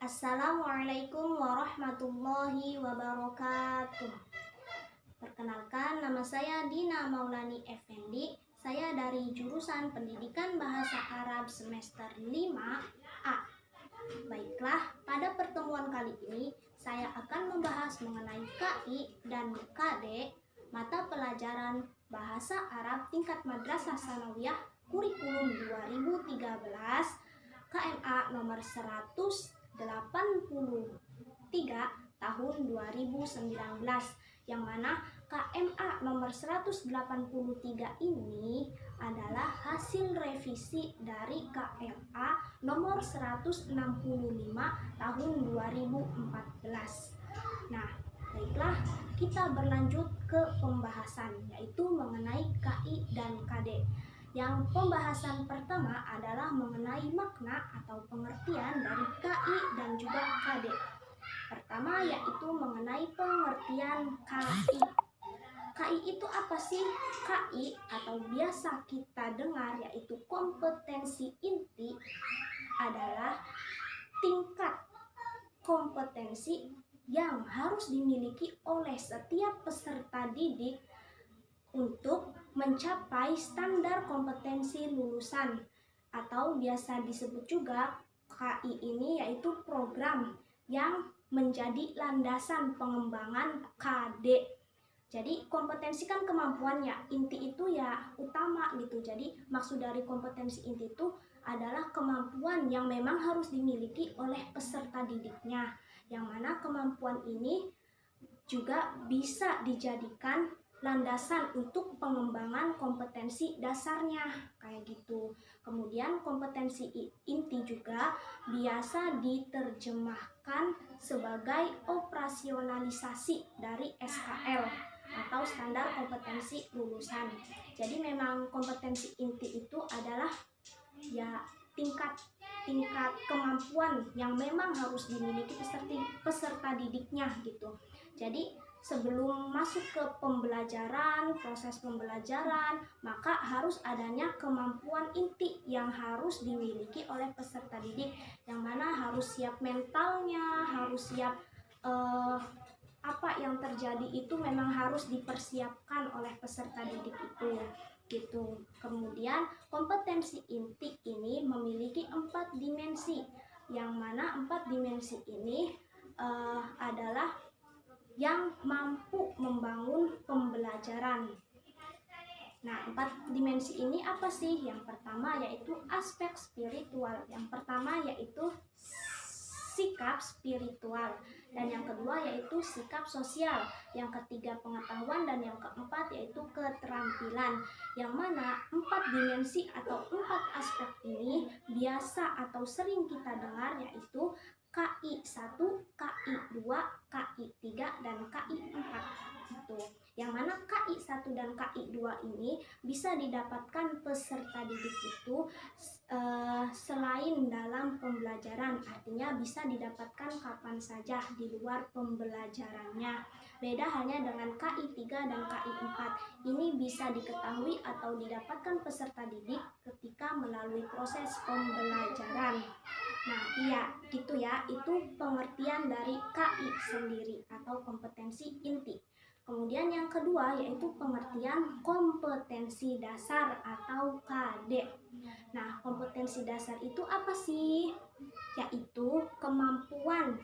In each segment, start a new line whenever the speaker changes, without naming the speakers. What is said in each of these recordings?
Assalamualaikum warahmatullahi wabarakatuh. Perkenalkan, nama saya Dina Maulani Effendi. Saya dari jurusan Pendidikan Bahasa Arab semester 5A. Baiklah, pada pertemuan kali ini saya akan membahas mengenai KI dan KD, mata pelajaran Bahasa Arab tingkat Madrasah Tsanawiyah kurikulum 2013 KMA nomor 183 tahun 2019, yang mana KMA nomor 183 ini adalah hasil revisi dari KMA nomor 165 tahun 2014. Nah, baiklah, kita berlanjut ke pembahasan, yaitu mengenai KI dan KD. Yang pembahasan pertama adalah mengenai makna atau pengertian dari KI dan juga KD. Pertama yaitu mengenai pengertian KI. KI itu apa sih? KI atau biasa kita dengar yaitu kompetensi inti adalah tingkat kompetensi yang harus dimiliki oleh setiap peserta didik untuk mencapai standar kompetensi lulusan, atau biasa disebut juga KI ini yaitu program yang menjadi landasan pengembangan KD. Jadi kompetensi kan kemampuannya, inti itu ya utama gitu. Jadi maksud dari kompetensi inti itu adalah kemampuan yang memang harus dimiliki oleh peserta didiknya, yang mana kemampuan ini juga bisa dijadikan landasan untuk pengembangan kompetensi dasarnya kayak gitu. Kemudian kompetensi inti juga biasa diterjemahkan sebagai operasionalisasi dari SKL atau standar kompetensi lulusan. Jadi memang kompetensi inti itu adalah ya tingkat kemampuan yang memang harus dimiliki peserta didiknya gitu. Jadi sebelum masuk ke proses pembelajaran, maka harus adanya kemampuan inti yang harus dimiliki oleh peserta didik, yang mana harus siap mentalnya, harus siap apa yang terjadi itu memang harus dipersiapkan oleh peserta didik itu gitu. Kemudian kompetensi inti ini memiliki 4 dimensi, yang mana 4 dimensi ini adalah yang mampu membangun pembelajaran. Nah, 4 dimensi ini apa sih? Yang pertama yaitu aspek spiritual. Yang pertama yaitu sikap spiritual, dan yang kedua yaitu sikap sosial, yang ketiga pengetahuan, dan yang keempat yaitu keterampilan. Yang mana 4 dimensi atau 4 aspek ini biasa atau sering kita dengar yaitu KI 1, KI 2, KI 3, dan KI 4 gitu. Yang mana KI 1 dan KI 2 ini bisa didapatkan peserta didik itu selain dalam pembelajaran, artinya bisa didapatkan kapan saja di luar pembelajarannya. Beda hanya dengan KI 3 dan KI 4. Ini bisa diketahui atau didapatkan peserta didik ketika melalui proses pembelajaran. Nah, iya, gitu ya. Itu pengertian dari KI sendiri atau kompetensi inti. Kemudian yang kedua yaitu pengertian kompetensi dasar atau KD. Nah, kompetensi dasar itu apa sih? Yaitu kemampuan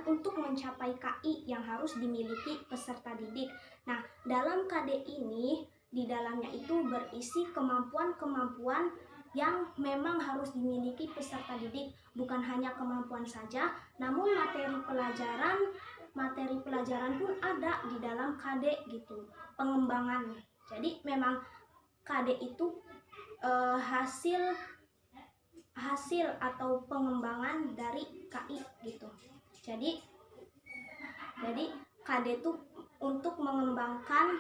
untuk mencapai KI yang harus dimiliki peserta didik. Nah, dalam KD ini, di dalamnya itu berisi kemampuan-kemampuan yang memang harus dimiliki peserta didik. Bukan hanya kemampuan saja, namun materi pelajaran pun ada di dalam KD gitu, pengembangan. Jadi memang KD itu hasil atau pengembangan dari KI gitu. Jadi KD itu untuk mengembangkan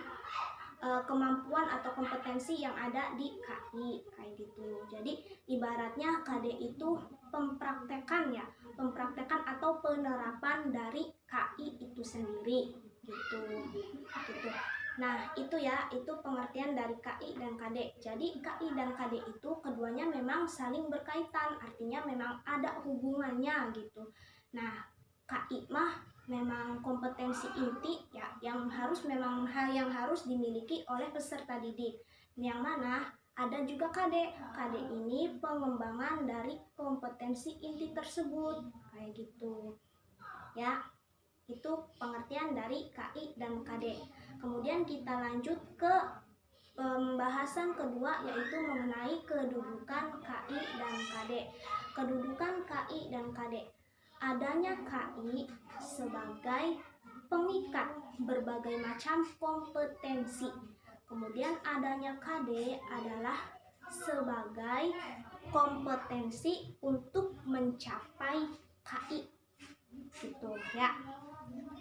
kemampuan atau kompetensi yang ada di KI kayak gitu. Jadi ibaratnya KD itu pempraktekan atau penerapan dari KI itu sendiri gitu. Nah, itu ya, itu pengertian dari KI dan KD. Jadi, KI dan KD itu keduanya memang saling berkaitan, artinya memang ada hubungannya gitu. Nah, KI mah memang kompetensi inti ya yang harus dimiliki oleh peserta didik. Yang mana ada juga KD. KD ini pengembangan dari kompetensi inti tersebut, kayak gitu. Ya, itu pengertian dari KI dan KD. Kemudian kita lanjut ke pembahasan kedua, yaitu mengenai kedudukan KI dan KD. Kedudukan KI dan KD. Adanya KI sebagai pengikat berbagai macam kompetensi. Kemudian adanya KD adalah sebagai kompetensi untuk mencapai KI. Gitu ya.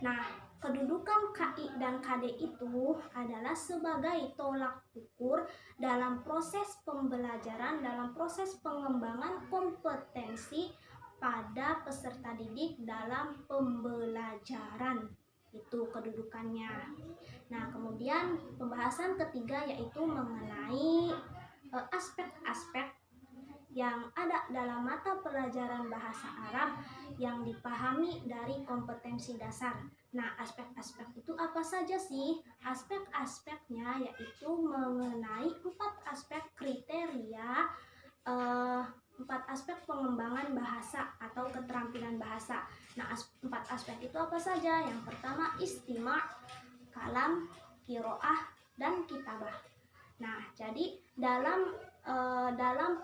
Nah, kedudukan KI dan KD itu adalah sebagai tolak ukur dalam proses pembelajaran, dalam proses pengembangan kompetensi pada peserta didik dalam pembelajaran. Itu kedudukannya. Nah, kemudian pembahasan ketiga yaitu mengenai aspek-aspek yang ada dalam mata pelajaran bahasa Arab yang dipahami dari kompetensi dasar. Nah, aspek-aspek itu apa saja sih? Aspek-aspeknya yaitu mengenai 4 aspek kriteria, 4 aspek pengembangan bahasa atau keterampilan bahasa. Nah, 4 aspek itu apa saja? Yang pertama istima', kalam, qiraah, dan kitabah. Nah, jadi dalam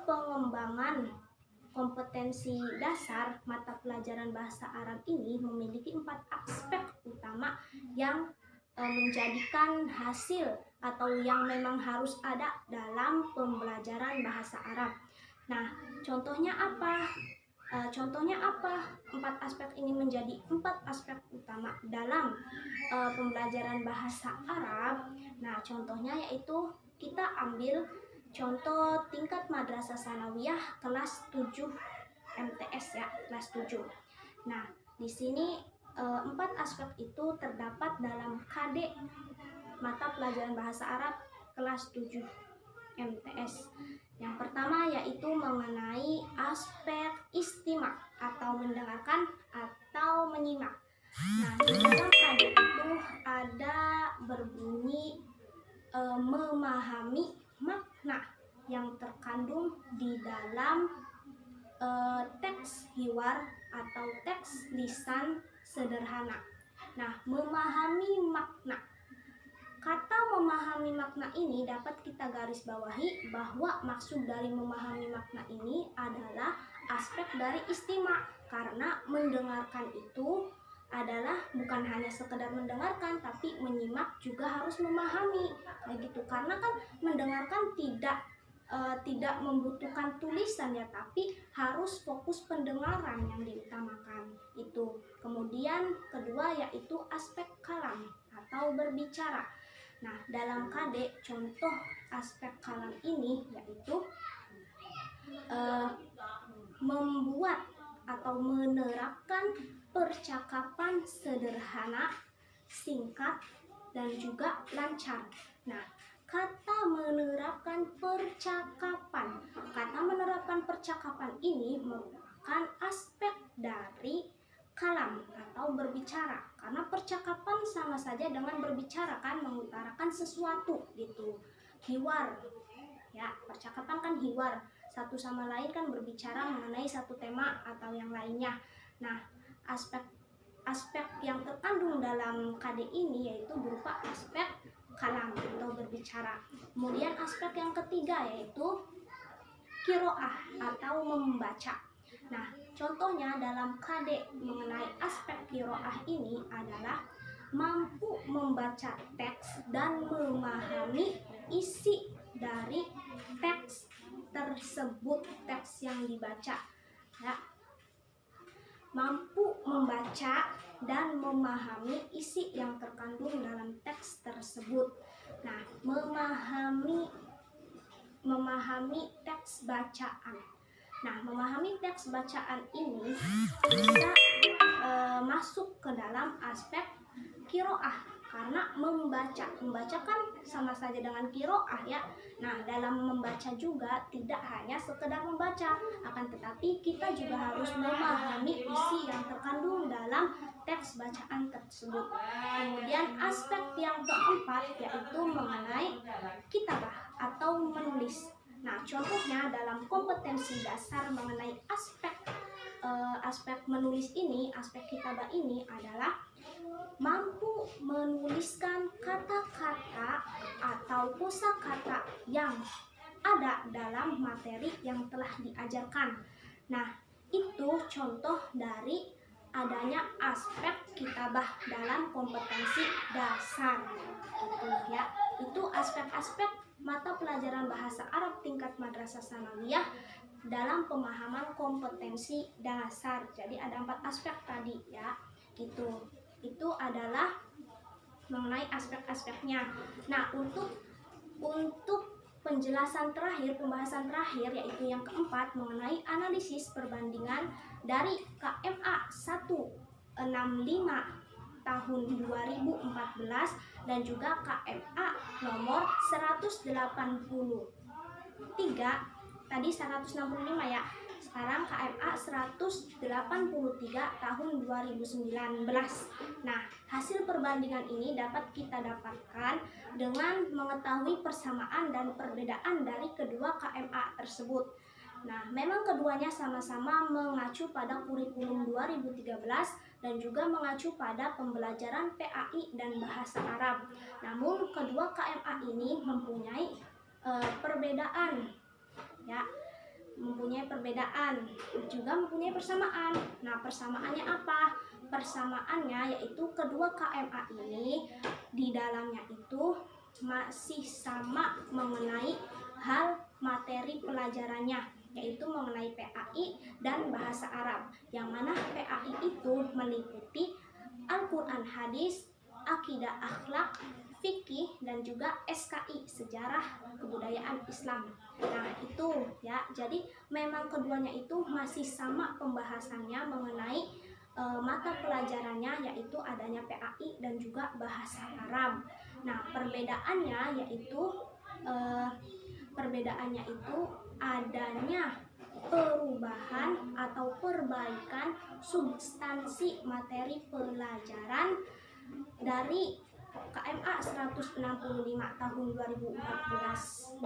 pengembangan kompetensi dasar mata pelajaran bahasa Arab ini memiliki 4 aspek utama yang menjadikan hasil atau yang memang harus ada dalam pembelajaran bahasa Arab. Nah, contohnya apa? 4 aspek ini menjadi 4 aspek utama dalam pembelajaran bahasa Arab. Nah, contohnya yaitu kita ambil contoh tingkat madrasah sanawiyah kelas 7 MTS ya, kelas 7. Nah, di sini 4 aspek itu terdapat dalam KD mata pelajaran bahasa Arab kelas 7 MTS. Yang pertama yaitu mengenai aspek istima' atau mendengarkan atau menyimak. Nah, di dalam KD itu ada berbunyi memahami makna yang terkandung di dalam teks hiwar atau teks lisan sederhana. Nah, memahami makna. Kata memahami makna ini dapat kita garis bawahi bahwa maksud dari memahami makna ini adalah aspek dari istima', karena mendengarkan itu adalah bukan hanya sekedar mendengarkan, tapi menyimak juga harus memahami, kayak gitu. Karena kan mendengarkan tidak membutuhkan tulisan ya, tapi harus fokus pendengaran yang diutamakan itu. Kemudian kedua yaitu aspek kalam atau berbicara. Nah, dalam KD contoh aspek kalam ini yaitu membuat atau menerapkan percakapan sederhana, singkat, dan juga lancar. Nah, kata menerapkan percakapan ini merupakan aspek dari kalam atau berbicara, karena percakapan sama saja dengan berbicara kan, mengutarakan sesuatu gitu. Hiwar ya, percakapan kan hiwar, satu sama lain kan berbicara mengenai satu tema atau yang lainnya. Nah, aspek yang terkandung dalam KD ini yaitu berupa aspek kalam atau berbicara. Kemudian aspek yang ketiga yaitu qiraah atau membaca. Nah, contohnya dalam KD mengenai aspek qiraah ini adalah mampu membaca teks dan memahami isi dari teks tersebut, teks yang dibaca ya. Mampu membaca dan memahami isi yang terkandung dalam teks tersebut. Nah, memahami teks bacaan. Nah, memahami teks bacaan ini bisa masuk ke dalam aspek qiraah karena membaca kan sama saja dengan qiraah ya. Nah, dalam membaca juga tidak hanya sekedar membaca, akan tetapi kita juga harus memahami isi yang terkandung dalam teks bacaan tersebut. Kemudian aspek yang keempat yaitu mengenai kitabah atau menulis. Nah, contohnya dalam kompetensi dasar mengenai aspek menulis ini, aspek kitabah ini adalah mampu menuliskan kata-kata atau kosakata yang ada dalam materi yang telah diajarkan. Nah, itu contoh dari adanya aspek kitabah dalam kompetensi dasar. Itu ya, itu aspek-aspek mata pelajaran bahasa Arab tingkat madrasah sanawiyah dalam pemahaman kompetensi dasar. Jadi ada 4 aspek tadi ya. Itu adalah mengenai aspek-aspeknya. Nah, untuk penjelasan terakhir, pembahasan terakhir yaitu yang keempat mengenai analisis perbandingan dari KMA 165 tahun 2014 dan juga KMA nomor 183 tadi 165 ya. Sekarang KMA 183 tahun 2019. Nah, hasil perbandingan ini dapat kita dapatkan dengan mengetahui persamaan dan perbedaan dari kedua KMA tersebut. Nah, memang keduanya sama-sama mengacu pada kurikulum 2013 dan juga mengacu pada pembelajaran PAI dan bahasa Arab. Namun, kedua KMA ini mempunyai perbedaan ya. Mempunyai perbedaan, juga mempunyai persamaan. Nah, persamaannya apa? Persamaannya yaitu kedua KMA ini di dalamnya itu masih sama mengenai hal materi pelajarannya, yaitu mengenai PAI dan bahasa Arab. Yang mana PAI itu meliputi Al-Quran, hadis, akidah, akhlak, fikih, dan juga SKI, sejarah kebudayaan Islam. Nah, itu ya. Jadi memang keduanya itu masih sama pembahasannya mengenai mata pelajarannya, yaitu adanya PAI dan juga bahasa Arab. Nah, perbedaannya itu adanya perubahan atau perbaikan substansi materi pelajaran dari KMA 165 tahun 2014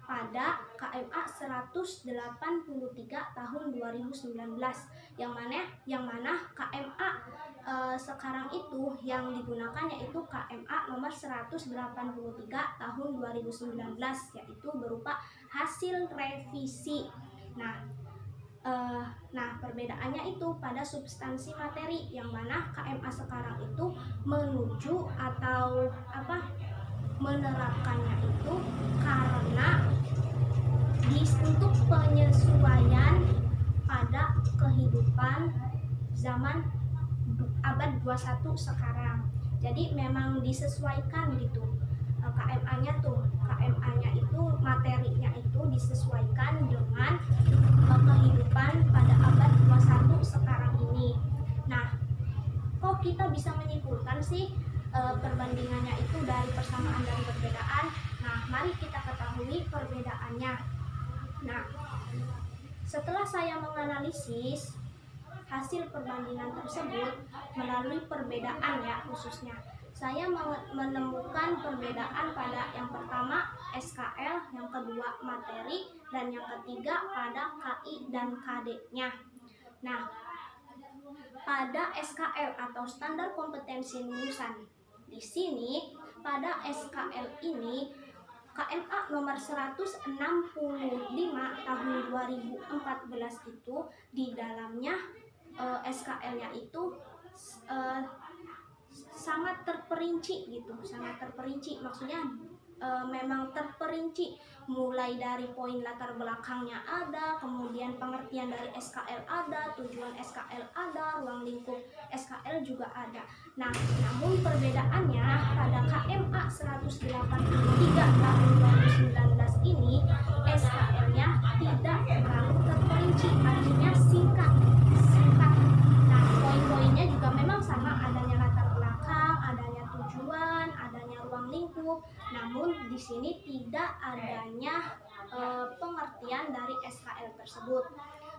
pada KMA 183 tahun 2019, yang mana KMA sekarang itu yang digunakan yaitu KMA nomor 183 tahun 2019, yaitu berupa hasil revisi. Nah, perbedaannya itu pada substansi materi, yang mana KMA sekarang itu menuju atau menerapkannya itu karena untuk penyesuaian pada kehidupan zaman abad 21 sekarang. Jadi memang disesuaikan gitu. KMA-nya itu materinya itu disesuaikan dengan kehidupan pada abad 21 sekarang ini. Nah, kok kita bisa menyimpulkan sih perbandingannya itu dari persamaan dan perbedaan? Nah, mari kita ketahui perbedaannya. Nah, setelah saya menganalisis hasil perbandingan tersebut melalui perbedaan ya khususnya, saya menemukan perbedaan pada yang pertama SKL, yang kedua materi, dan yang ketiga pada KI dan KD-nya. Nah, pada SKL atau standar kompetensi lulusan, di sini pada SKL ini KMA nomor 165 tahun 2014 itu di dalamnya SKL-nya itu sangat terperinci gitu, maksudnya memang terperinci, mulai dari poin latar belakangnya ada, kemudian pengertian dari SKL ada, tujuan SKL ada, ruang lingkup SKL juga ada. Nah, namun perbedaannya pada KMA 183 tahun 2019 ini SKL-nya tidak terlalu terperinci, artinya singkat. Nah, poin-poinnya juga memang sama, adanya latar belakang, adanya pengertian dari SHL tersebut.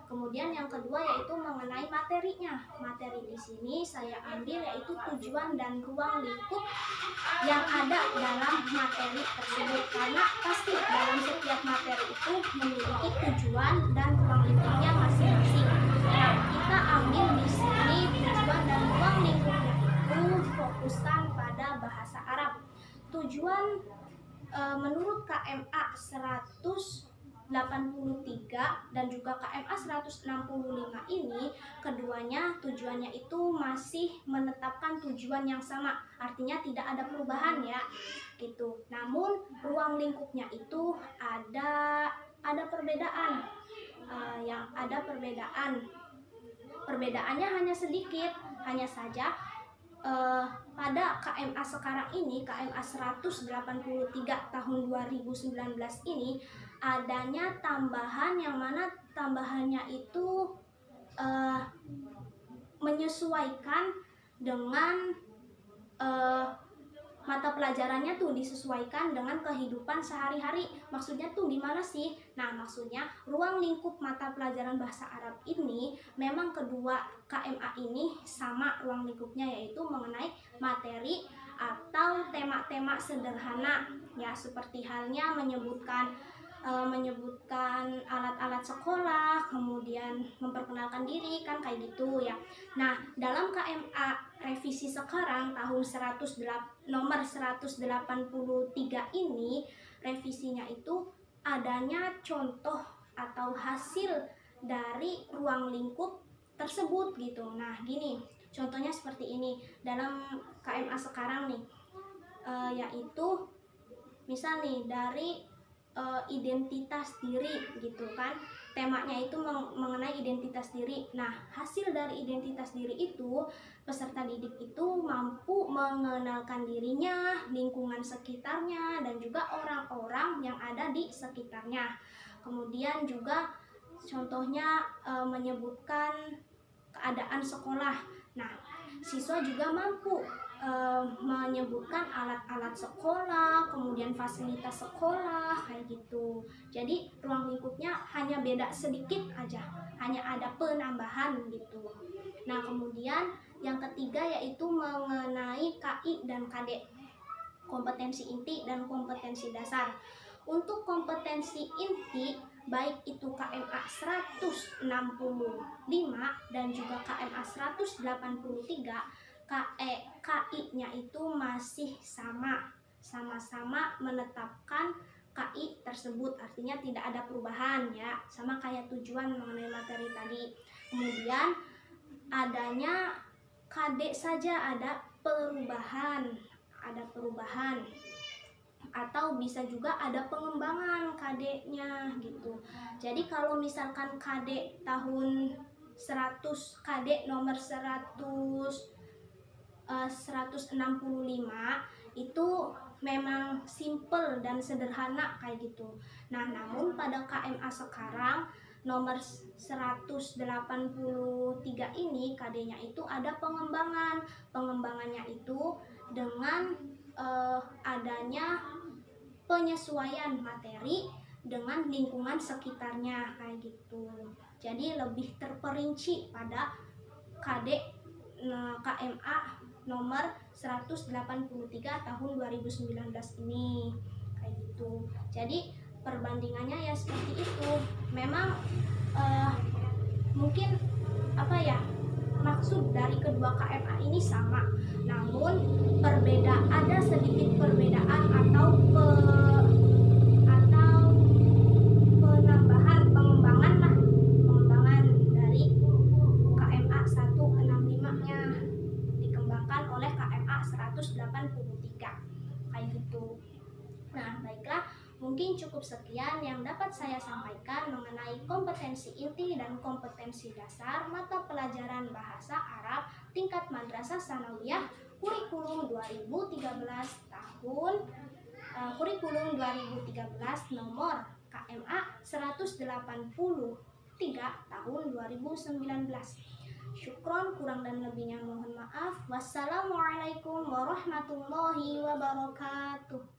Kemudian yang kedua yaitu mengenai materinya. Materi di sini saya ambil yaitu tujuan dan ruang lingkup yang ada dalam materi tersebut, karena pasti dalam setiap materi itu memiliki tujuan dan ruang lingkupnya masing-masing. Nah, kita ambil di sini tujuan dan ruang lingkupnya itu fokuskan pada bahasa Arab. Tujuan menurut KMA 183 dan juga KMA 165 ini, keduanya tujuannya itu masih menetapkan tujuan yang sama, artinya tidak ada perubahan ya gitu. Namun ruang lingkupnya itu ada perbedaan, perbedaannya hanya sedikit, hanya saja pada KMA sekarang ini, KMA 183 tahun 2019 ini adanya tambahan, yang mana tambahannya itu menyesuaikan dengan mata pelajarannya tuh disesuaikan dengan kehidupan sehari-hari. Maksudnya tuh gimana sih? Nah, maksudnya ruang lingkup mata pelajaran bahasa Arab ini memang kedua KMA ini sama ruang lingkupnya, yaitu mengenai materi atau tema-tema sederhana ya, seperti halnya menyebutkan alat-alat sekolah, kemudian memperkenalkan diri, kan kayak gitu ya. Nah, dalam KMA revisi sekarang tahun nomor 183 ini, revisinya itu adanya contoh atau hasil dari ruang lingkup tersebut gitu. Nah, gini, contohnya seperti ini dalam KMA sekarang nih, yaitu misal nih dari identitas diri gitu kan, temanya itu mengenai identitas diri. Nah, hasil dari identitas diri itu, peserta didik itu mampu mengenalkan dirinya, lingkungan sekitarnya, dan juga orang-orang yang ada di sekitarnya. Kemudian juga contohnya menyebutkan keadaan sekolah. Nah, siswa juga mampu menyebutkan alat-alat sekolah, kemudian fasilitas sekolah, kayak gitu. Jadi ruang lingkupnya hanya beda sedikit aja, hanya ada penambahan gitu. Nah, kemudian yang ketiga yaitu mengenai KI dan KD, kompetensi inti dan kompetensi dasar. Untuk kompetensi inti, baik itu KMA 165 dan juga KMA 183, KI-nya itu masih sama-sama menetapkan KI tersebut, artinya tidak ada perubahan ya, sama kayak tujuan mengenai materi tadi. Kemudian adanya KD saja ada perubahan atau bisa juga ada pengembangan KD-nya gitu. Jadi kalau misalkan KD tahun 100, KD nomor 165 itu memang simple dan sederhana kayak gitu. Nah, namun pada KMA sekarang nomor 183 ini, KD-nya itu ada pengembangan. Pengembangannya itu dengan adanya penyesuaian materi dengan lingkungan sekitarnya kayak gitu. Jadi lebih terperinci pada KMA nomor 183 tahun 2019 ini kayak gitu. Jadi perbandingannya ya seperti itu. Memang mungkin maksud dari kedua KMA ini sama, namun ada sedikit perbedaan atau pengembangan dari KMA 165-nya dikembangkan oleh KMA 183 kayak gitu. Nah, baiklah, mungkin cukup sekian yang dapat saya sampaikan mengenai kompetensi inti dan kompetensi dasar mata pelajaran bahasa Arab tingkat madrasah sanawiyah kurikulum 2013 nomor KMA 183 tahun 2019. Syukron, kurang dan lebihnya mohon maaf. Wassalamualaikum warahmatullahi wabarakatuh.